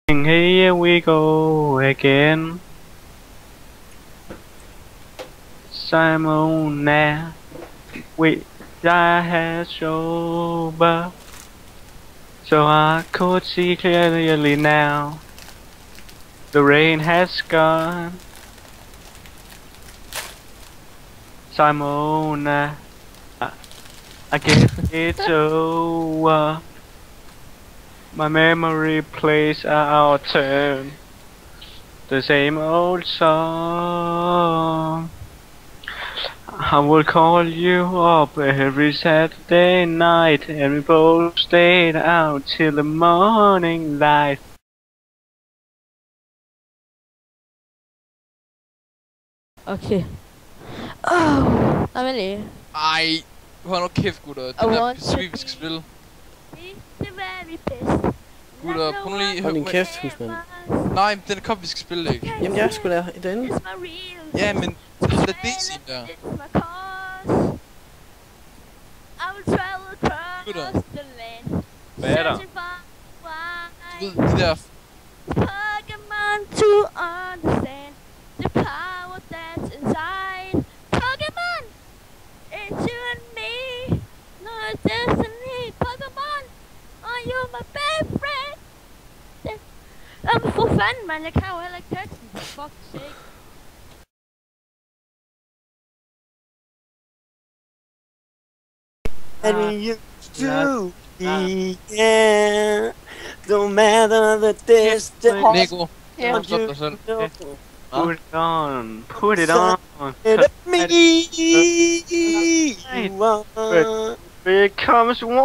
Here we go again. Simona, we had sober, so I could see clearly now. The rain has gone. Simona, I guess it's over. My memory plays our turn. The same old song. I will call you up every Saturday night, and we both stayed out till the morning light. Okay. Nej, men lige. Ej, hold nu kæft, gutter. Den der PCV, vi skal spille. Gutter, prøv nu lige. Hold din kæft, husmand. Nej, men den kop, vi skal spille, ikke? Jamen, jeg skulle da i den. Ja, men det er DC der. Gutter. Hvad er der? Du ved, de der... Pokemon to understand the power that's inside. Pokemon, it's you and me, no destiny. Pokemon, are you my favorite? For fanden, man, jeg kan jo heller ikke teksten, for fuck's sake. And we used to be, yeah. No matter the distance. Nico, Ja. stop dig selv. Put it on, put it on. Me, you are. Becomes one.